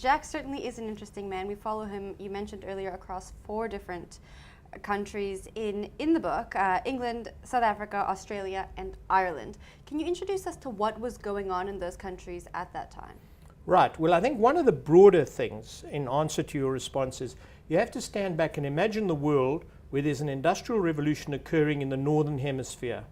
Jack certainly is an interesting man. We follow him, you mentioned earlier, across 4 different countries in the book, England, South Africa, Australia, and Ireland. Can you introduce us to what was going on in those countries at that time? Right. Well, I think one of the broader things in answer to your response is you have to stand back and imagine the world where there's an industrial revolution occurring in the northern hemisphere.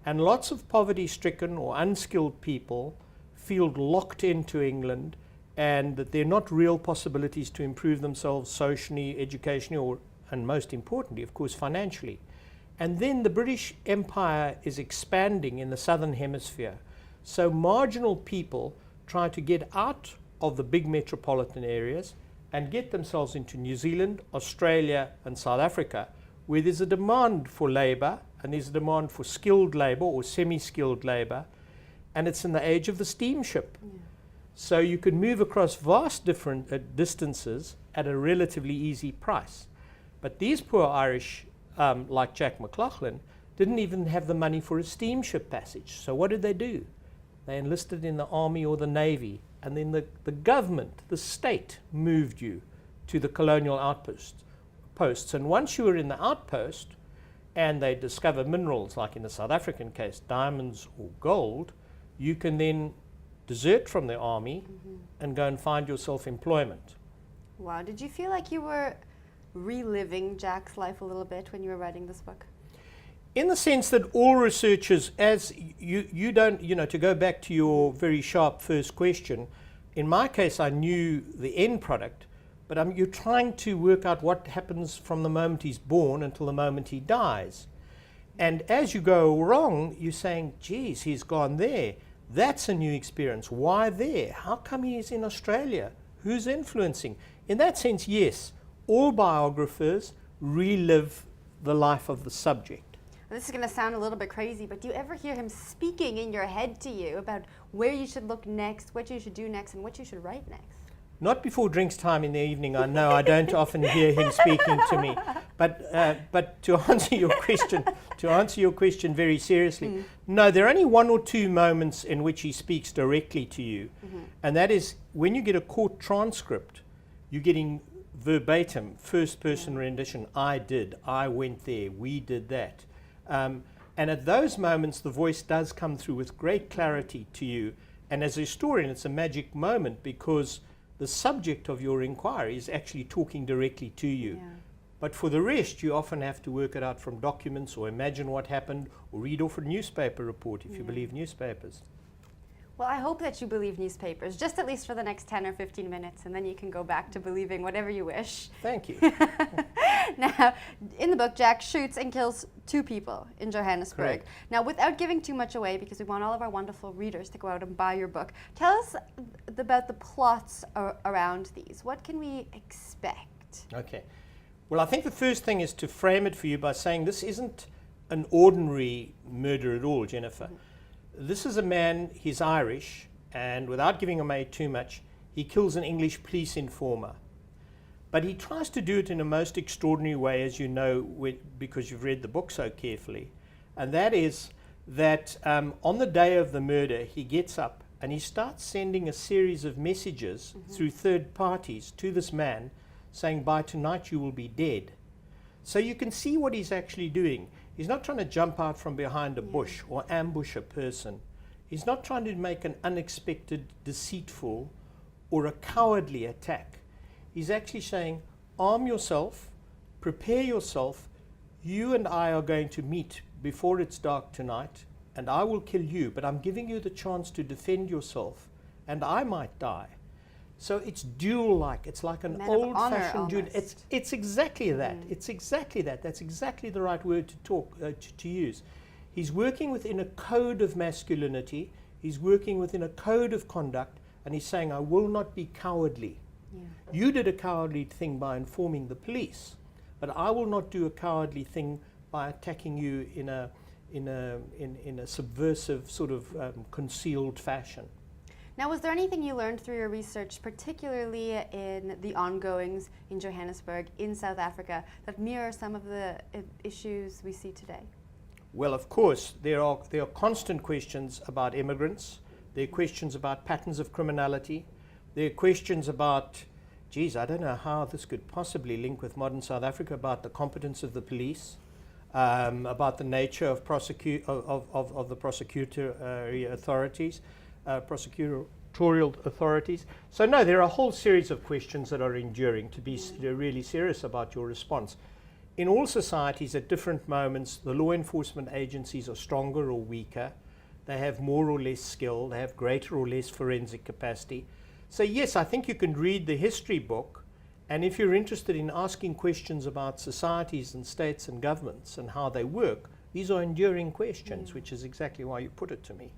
And lots of poverty-stricken or unskilled people feel locked into England, and that there are not real possibilities to improve themselves socially, educationally, and most importantly, of course, financially. And then the British Empire is expanding in the southern hemisphere. So marginal people try to get out of the big metropolitan areas and get themselves into New Zealand, Australia, and South Africa, where there's a demand for labor, and there's a demand for skilled labor or semi-skilled labor, and it's in the age of the steamship. So you could move across vast different distances at a relatively easy price. But these poor Irish, like Jack McLaughlin, didn't even have the money for a steamship passage. So what did they do? They enlisted in the army or the navy, and then the government, the state, moved you to the colonial outposts. And once you were in the outpost, and they discover minerals, like in the South African case, diamonds or gold, you can then desert from the army and go and find yourself employment. Wow. Did you feel like you were reliving Jack's life a little bit when you were writing this book? In the sense that all researchers, as you don't, to go back to your very sharp first question, in my case I knew the end product, but you're trying to work out what happens from the moment he's born until the moment he dies. And as you go along, you're saying, geez, he's gone there. That's a new experience. Why there? How come he's in Australia? Who's influencing? In that sense, yes, all biographers relive the life of the subject. This is going to sound a little bit crazy, but do you ever hear him speaking in your head to you about where you should look next, what you should do next, and what you should write next? Not before drinks time in the evening. I know I don't often hear him speaking to me. But to answer your question very seriously, no, there are only 1 or 2 moments in which he speaks directly to you, and that is when you get a court transcript, you're getting verbatim, first-person rendition. I did, I went there, we did that. And at those moments, the voice does come through with great clarity to you. And as a historian, it's a magic moment because the subject of your inquiry is actually talking directly to you. Yeah. But for the rest, you often have to work it out from documents or imagine what happened or read off a newspaper report if you believe newspapers. Well, I hope that you believe newspapers, just at least for the next 10 or 15 minutes, and then you can go back to believing whatever you wish. Thank you. Now, in the book, Jack shoots and kills 2 people in Johannesburg. Correct. Now, without giving too much away, because we want all of our wonderful readers to go out and buy your book, tell us about the plots around these. What can we expect? Okay. Well, I think the first thing is to frame it for you by saying this isn't an ordinary murder at all, Jennifer. This is a man, he's Irish, and without giving away too much, he kills an English police informer. But he tries to do it in a most extraordinary way, as you know, because you've read the book so carefully. And that is that on the day of the murder, he gets up and he starts sending a series of messages through third parties to this man, saying, by tonight you will be dead. So you can see what he's actually doing. He's not trying to jump out from behind a bush or ambush a person. He's not trying to make an unexpected, deceitful, or a cowardly attack. He's actually saying, arm yourself, prepare yourself. You and I are going to meet before it's dark tonight, and I will kill you, but I'm giving you the chance to defend yourself, and I might die. So it's duel-like. It's like an old-fashioned duel. It's exactly that. It's exactly that. That's exactly the right word to use. He's working within a code of masculinity. He's working within a code of conduct, and he's saying, I will not be cowardly. Yeah. You did a cowardly thing by informing the police, but I will not do a cowardly thing by attacking you in a subversive sort of concealed fashion. Now, was there anything you learned through your research, particularly in the ongoings in Johannesburg, in South Africa, that mirror some of the issues we see today? Well, of course, there are constant questions about immigrants. There are questions about patterns of criminality. There are questions about, geez, I don't know how this could possibly link with modern South Africa, about the competence of the police, about the nature of the prosecutorial authorities, prosecutorial authorities. So no, there are a whole series of questions that are enduring. To be really serious about your response, in all societies at different moments, the law enforcement agencies are stronger or weaker. They have more or less skill. They have greater or less forensic capacity. So yes, I think you can read the history book, and if you're interested in asking questions about societies and states and governments and how they work, these are enduring questions, which is exactly why you put it to me.